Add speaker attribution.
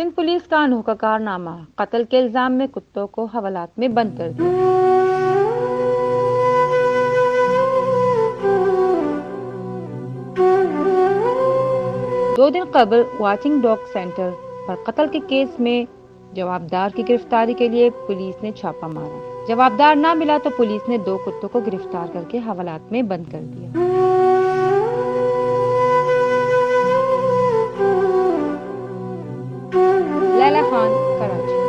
Speaker 1: Sindh police का अनोखा कारनामा, कत्ल के इल्जाम में कुत्तों को हवालात में बंद कर दिया। 2 दिन कबल वाचिंग डॉग सेंटर पर कत्ल के केस में जवाबदार की गिरफ्तारी के लिए पुलिस ने छापा मारा। जवाबदार ना मिला तो पुलिस ने 2 कुत्तों को गिरफ्तार करके हवालात में बंद कर दिया। लैला खान, कराची।